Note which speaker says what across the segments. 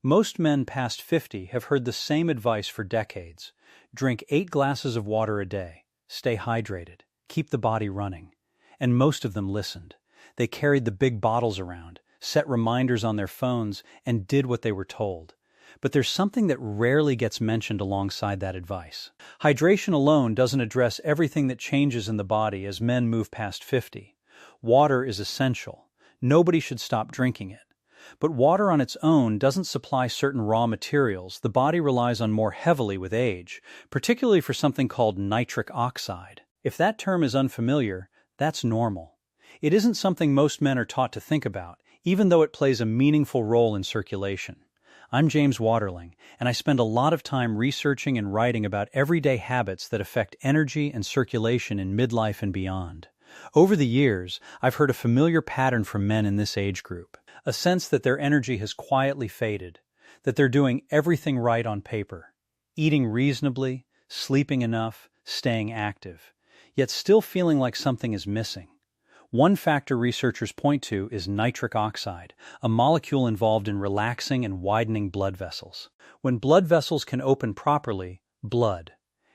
Speaker 1: Most men past 50 have heard the same advice for decades. Drink 8 glasses of water a day, stay hydrated, keep the body running. And most of them listened. They carried the big bottles around, set reminders on their phones, and did what they were told. But there's something that rarely gets mentioned alongside that advice. Hydration alone doesn't address everything that changes in the body as men move past 50. Water is essential. Nobody should stop drinking it. But water on its own doesn't supply certain raw materials the body relies on more heavily with age, particularly for something called nitric oxide. If that term is unfamiliar, that's normal. It isn't something most men are taught to think about, even though it plays a meaningful role in circulation. I'm James Waterling, and I spend a lot of time researching and writing about everyday habits that affect energy and circulation in midlife and beyond. Over the years, I've heard a familiar pattern from men in this age group, a sense that their energy has quietly faded, that they're doing everything right on paper, eating reasonably, sleeping enough, staying active, yet still feeling like something is missing. One factor researchers point to is nitric oxide, a molecule involved in relaxing and widening blood vessels. When blood vessels can open properly, blood,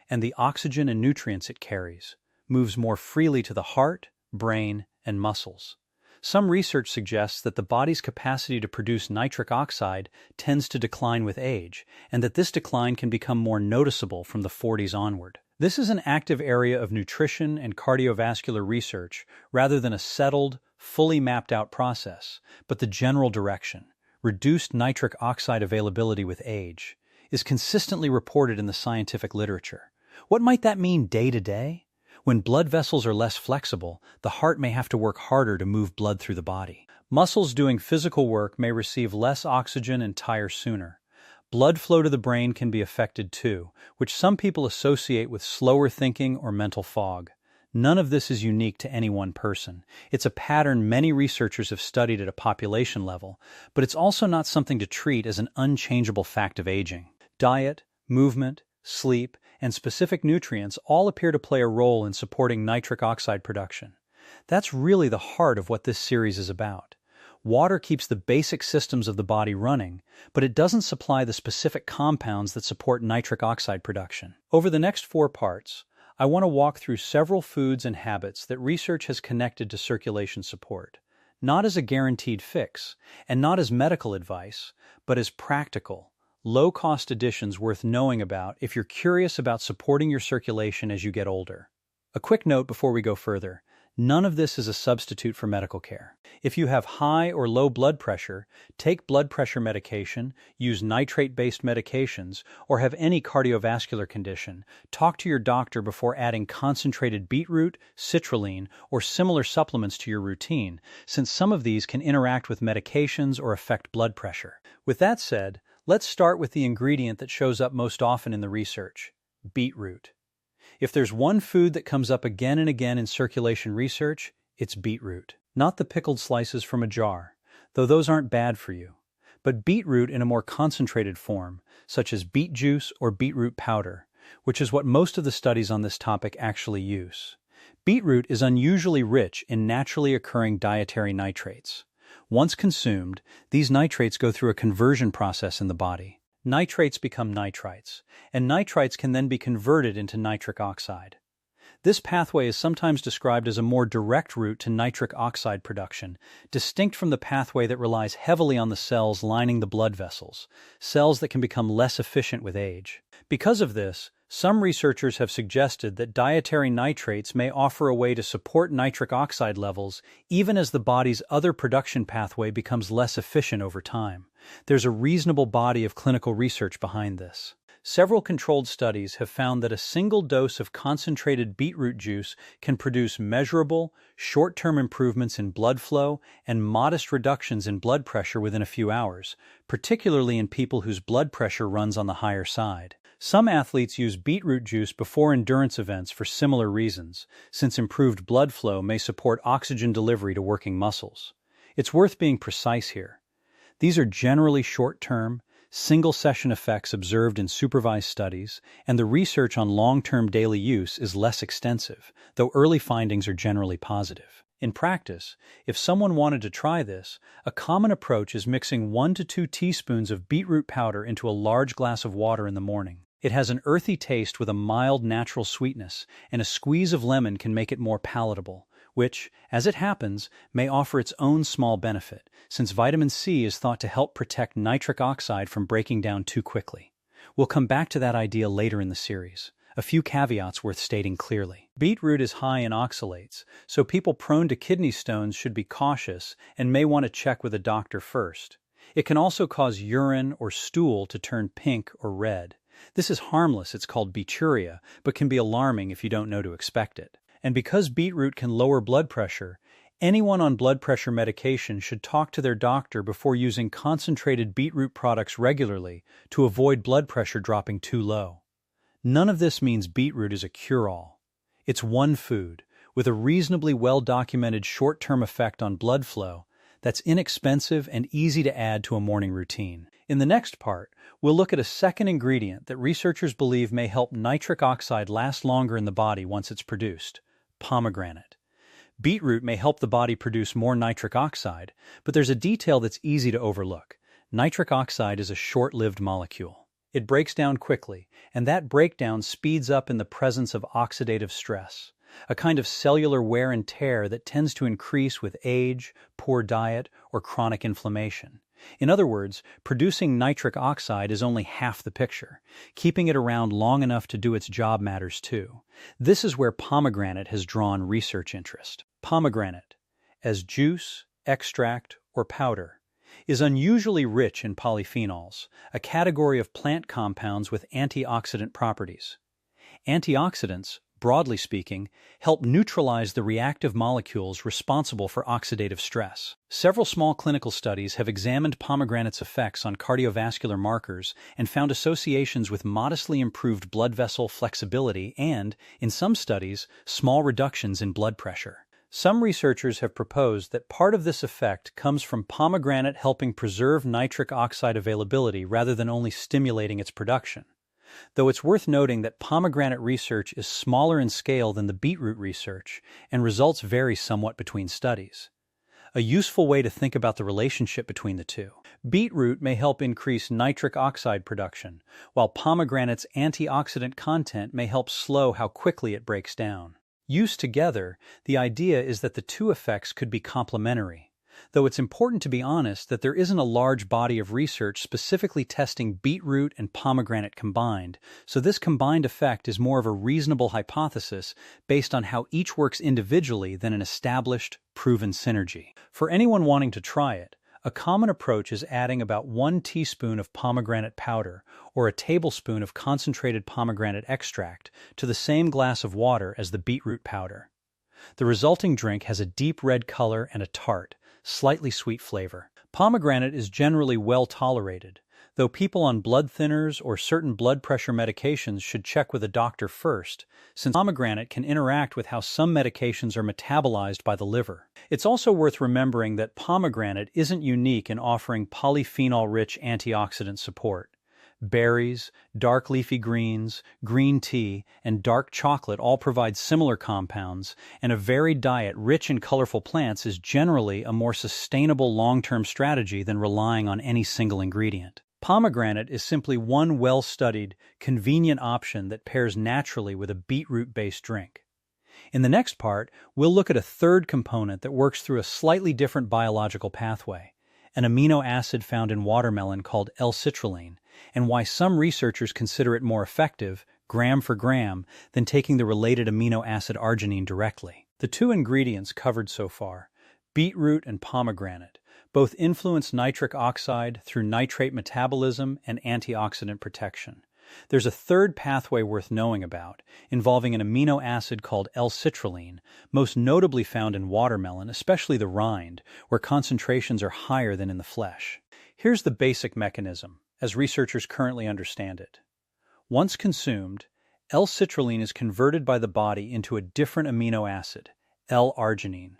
Speaker 1: and the oxygen and nutrients it carries, moves more freely to the heart, brain, and muscles. Some research suggests that the body's capacity to produce nitric oxide tends to decline with age, and that this decline can become more noticeable from the 40s onward. This is an active area of nutrition and cardiovascular research rather than a settled, fully mapped out process, but the general direction, reduced nitric oxide availability with age, is consistently reported in the scientific literature. What might that mean day to day? When blood vessels are less flexible, the heart may have to work harder to move blood through the body. Muscles doing physical work may receive less oxygen and tire sooner. Blood flow to the brain can be affected too, which some people associate with slower thinking or mental fog. None of this is unique to any one person. It's a pattern many researchers have studied at a population level, but it's also not something to treat as an unchangeable fact of aging. Diet, movement, sleep, and specific nutrients all appear to play a role in supporting nitric oxide production. That's really the heart of what this series is about. Water keeps the basic systems of the body running, but it doesn't supply the specific compounds that support nitric oxide production. Over the next 4 parts, I want to walk through several foods and habits that research has connected to circulation support, not as a guaranteed fix, and not as medical advice, but as practical, low-cost additions worth knowing about if you're curious about supporting your circulation as you get older. A quick note before we go further. None of this is a substitute for medical care. If you have high or low blood pressure, take blood pressure medication, use nitrate-based medications, or have any cardiovascular condition, talk to your doctor before adding concentrated beetroot, citrulline, or similar supplements to your routine, since some of these can interact with medications or affect blood pressure. With that said, let's start with the ingredient that shows up most often in the research: beetroot. If there's one food that comes up again and again in circulation research, it's beetroot. Not the pickled slices from a jar, though those aren't bad for you, but beetroot in a more concentrated form, such as beet juice or beetroot powder, which is what most of the studies on this topic actually use. Beetroot is unusually rich in naturally occurring dietary nitrates. Once consumed, these nitrates go through a conversion process in the body. Nitrates become nitrites, and nitrites can then be converted into nitric oxide. This pathway is sometimes described as a more direct route to nitric oxide production, distinct from the pathway that relies heavily on the cells lining the blood vessels, cells that can become less efficient with age. Because of this, some researchers have suggested that dietary nitrates may offer a way to support nitric oxide levels even as the body's other production pathway becomes less efficient over time. There's a reasonable body of clinical research behind this. Several controlled studies have found that a single dose of concentrated beetroot juice can produce measurable, short-term improvements in blood flow and modest reductions in blood pressure within a few hours, particularly in people whose blood pressure runs on the higher side. Some athletes use beetroot juice before endurance events for similar reasons, since improved blood flow may support oxygen delivery to working muscles. It's worth being precise here. These are generally short-term, single-session effects observed in supervised studies, and the research on long-term daily use is less extensive, though early findings are generally positive. In practice, if someone wanted to try this, a common approach is mixing 1 to 2 teaspoons of beetroot powder into a large glass of water in the morning. It has an earthy taste with a mild natural sweetness, and a squeeze of lemon can make it more palatable, which, as it happens, may offer its own small benefit, since vitamin C is thought to help protect nitric oxide from breaking down too quickly. We'll come back to that idea later in the series. A few caveats worth stating clearly. Beetroot is high in oxalates, so people prone to kidney stones should be cautious and may want to check with a doctor first. It can also cause urine or stool to turn pink or red. This is harmless, it's called beeturia, but can be alarming if you don't know to expect it. And because beetroot can lower blood pressure, anyone on blood pressure medication should talk to their doctor before using concentrated beetroot products regularly to avoid blood pressure dropping too low. None of this means beetroot is a cure-all. It's one food, with a reasonably well-documented short-term effect on blood flow that's inexpensive and easy to add to a morning routine. In the next part, we'll look at a second ingredient that researchers believe may help nitric oxide last longer in the body once it's produced: pomegranate. Beetroot may help the body produce more nitric oxide, but there's a detail that's easy to overlook. Nitric oxide is a short-lived molecule. It breaks down quickly, and that breakdown speeds up in the presence of oxidative stress, a kind of cellular wear and tear that tends to increase with age, poor diet, or chronic inflammation. In other words, producing nitric oxide is only half the picture. Keeping it around long enough to do its job matters too. This is where pomegranate has drawn research interest. Pomegranate, as juice, extract, or powder, is unusually rich in polyphenols, a category of plant compounds with antioxidant properties. Antioxidants, broadly speaking, help neutralize the reactive molecules responsible for oxidative stress. Several small clinical studies have examined pomegranate's effects on cardiovascular markers and found associations with modestly improved blood vessel flexibility and, in some studies, small reductions in blood pressure. Some researchers have proposed that part of this effect comes from pomegranate helping preserve nitric oxide availability rather than only stimulating its production. Though it's worth noting that pomegranate research is smaller in scale than the beetroot research, and results vary somewhat between studies. A useful way to think about the relationship between the two. Beetroot may help increase nitric oxide production, while pomegranate's antioxidant content may help slow how quickly it breaks down. Used together, the idea is that the two effects could be complementary, though it's important to be honest that there isn't a large body of research specifically testing beetroot and pomegranate combined, so this combined effect is more of a reasonable hypothesis based on how each works individually than an established, proven synergy. For anyone wanting to try it, a common approach is adding about 1 teaspoon of pomegranate powder or a tablespoon of concentrated pomegranate extract to the same glass of water as the beetroot powder. The resulting drink has a deep red color and a tart, slightly sweet flavor. Pomegranate is generally well tolerated, though people on blood thinners or certain blood pressure medications should check with a doctor first, since pomegranate can interact with how some medications are metabolized by the liver. It's also worth remembering that pomegranate isn't unique in offering polyphenol-rich antioxidant support. Berries, dark leafy greens, green tea, and dark chocolate all provide similar compounds, and a varied diet rich in colorful plants is generally a more sustainable long-term strategy than relying on any single ingredient. Pomegranate is simply one well-studied, convenient option that pairs naturally with a beetroot-based drink. In the next part, we'll look at a third component that works through a slightly different biological pathway, an amino acid found in watermelon called L-citrulline, and why some researchers consider it more effective, gram for gram, than taking the related amino acid arginine directly. The two ingredients covered so far, beetroot and pomegranate, both influence nitric oxide through nitrate metabolism and antioxidant protection. There's a third pathway worth knowing about, involving an amino acid called L-citrulline, most notably found in watermelon, especially the rind, where concentrations are higher than in the flesh. Here's the basic mechanism, as researchers currently understand it. Once consumed, L-citrulline is converted by the body into a different amino acid, L-arginine.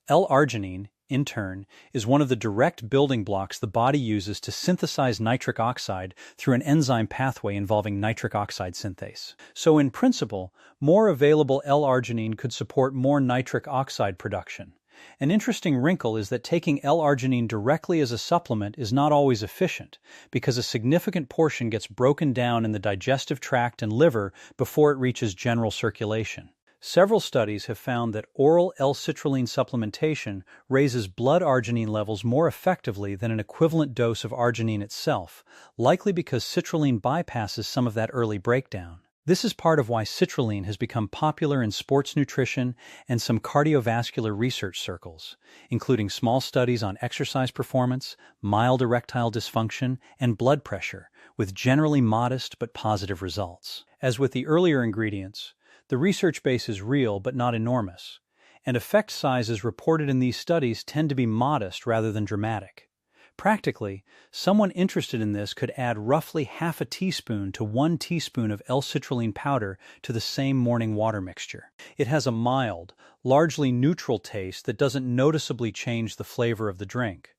Speaker 1: L-arginine, in turn, is one of the direct building blocks the body uses to synthesize nitric oxide through an enzyme pathway involving nitric oxide synthase. So in principle, more available L-arginine could support more nitric oxide production. An interesting wrinkle is that taking L-arginine directly as a supplement is not always efficient, because a significant portion gets broken down in the digestive tract and liver before it reaches general circulation. Several studies have found that oral L-citrulline supplementation raises blood arginine levels more effectively than an equivalent dose of arginine itself, likely because citrulline bypasses some of that early breakdown. This is part of why citrulline has become popular in sports nutrition and some cardiovascular research circles, including small studies on exercise performance, mild erectile dysfunction, and blood pressure, with generally modest but positive results. As with the earlier ingredients, the research base is real but not enormous, and effect sizes reported in these studies tend to be modest rather than dramatic. Practically, someone interested in this could add roughly half a teaspoon to 1 teaspoon of L-citrulline powder to the same morning water mixture. It has a mild, largely neutral taste that doesn't noticeably change the flavor of the drink.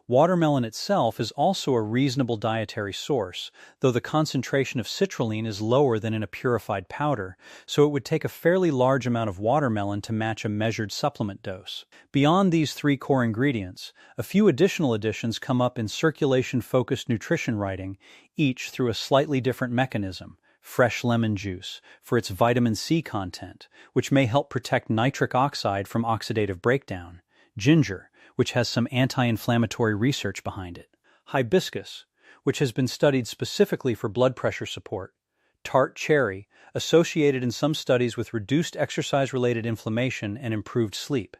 Speaker 1: Watermelon itself is also a reasonable dietary source, though the concentration of citrulline is lower than in a purified powder, so it would take a fairly large amount of watermelon to match a measured supplement dose. Beyond these 3 core ingredients, a few additional additions come up in circulation-focused nutrition writing, each through a slightly different mechanism. Fresh lemon juice, for its vitamin C content, which may help protect nitric oxide from oxidative breakdown. Ginger, which has some anti-inflammatory research behind it. Hibiscus, which has been studied specifically for blood pressure support. Tart cherry, associated in some studies with reduced exercise-related inflammation and improved sleep.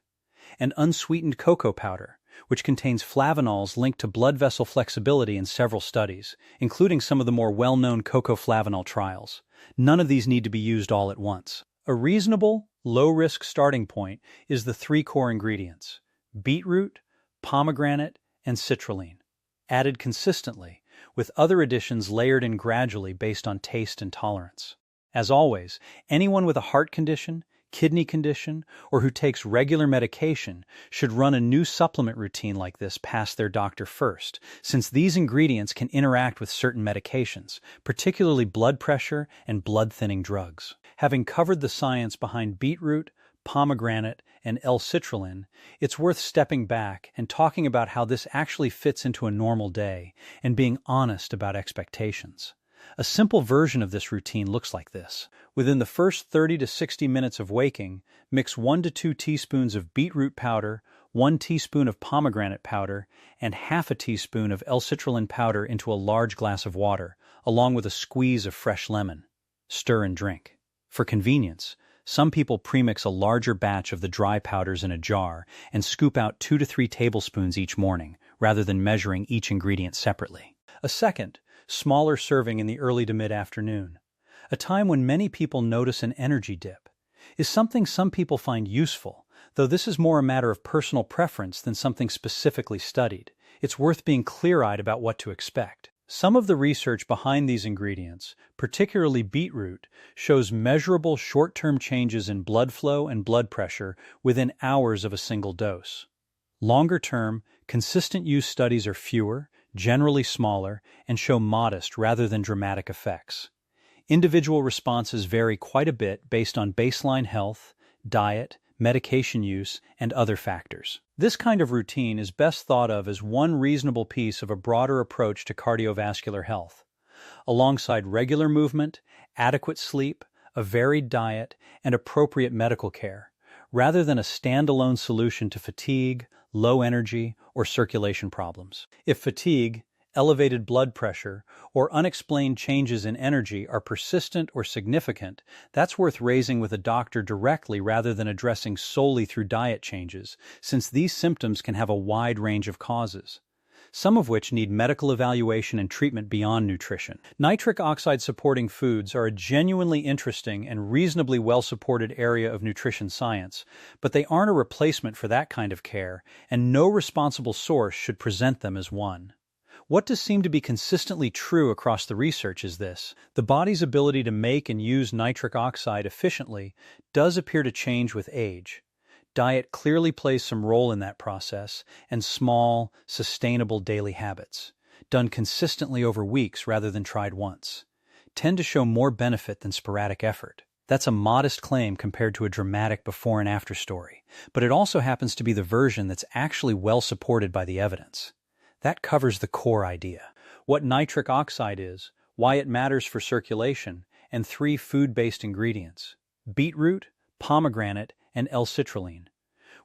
Speaker 1: And unsweetened cocoa powder, which contains flavanols linked to blood vessel flexibility in several studies, including some of the more well-known cocoa flavanol trials. None of these need to be used all at once. A reasonable, low-risk starting point is the 3 core ingredients: beetroot, pomegranate, and citrulline, added consistently, with other additions layered in gradually based on taste and tolerance. As always, anyone with a heart condition, kidney condition, or who takes regular medication should run a new supplement routine like this past their doctor first, since these ingredients can interact with certain medications, particularly blood pressure and blood-thinning drugs. Having covered the science behind beetroot, pomegranate, and L-citrulline, it's worth stepping back and talking about how this actually fits into a normal day and being honest about expectations. A simple version of this routine looks like this. Within the first 30 to 60 minutes of waking, mix 1 to 2 teaspoons of beetroot powder, 1 teaspoon of pomegranate powder, and half a teaspoon of L-citrulline powder into a large glass of water, along with a squeeze of fresh lemon. Stir and drink. For convenience, some people premix a larger batch of the dry powders in a jar and scoop out 2 to 3 tablespoons each morning, rather than measuring each ingredient separately. A second, smaller serving in the early to mid-afternoon, a time when many people notice an energy dip, is something some people find useful, though this is more a matter of personal preference than something specifically studied. It's worth being clear-eyed about what to expect. Some of the research behind these ingredients, particularly beetroot, shows measurable short-term changes in blood flow and blood pressure within hours of a single dose. Longer-term, consistent use studies are fewer, generally smaller, and show modest rather than dramatic effects. Individual responses vary quite a bit based on baseline health, diet, medication use, and other factors. This kind of routine is best thought of as one reasonable piece of a broader approach to cardiovascular health. Alongside regular movement, adequate sleep, a varied diet, and appropriate medical care, rather than a standalone solution to fatigue, low energy, or circulation problems. If fatigue, elevated blood pressure, or unexplained changes in energy are persistent or significant, that's worth raising with a doctor directly rather than addressing solely through diet changes, since these symptoms can have a wide range of causes, some of which need medical evaluation and treatment beyond nutrition. Nitric oxide supporting foods are a genuinely interesting and reasonably well-supported area of nutrition science, but they aren't a replacement for that kind of care, and no responsible source should present them as one. What does seem to be consistently true across the research is this: the body's ability to make and use nitric oxide efficiently does appear to change with age. Diet clearly plays some role in that process, and small, sustainable daily habits, done consistently over weeks rather than tried once, tend to show more benefit than sporadic effort. That's a modest claim compared to a dramatic before and after story, but it also happens to be the version that's actually well supported by the evidence. That covers the core idea: what nitric oxide is, why it matters for circulation, and 3 food-based ingredients: beetroot, pomegranate, and L-citrulline,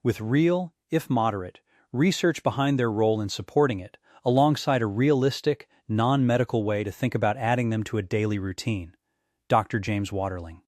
Speaker 1: with real, if moderate, research behind their role in supporting it, alongside a realistic, non-medical way to think about adding them to a daily routine. Dr. James Waterling.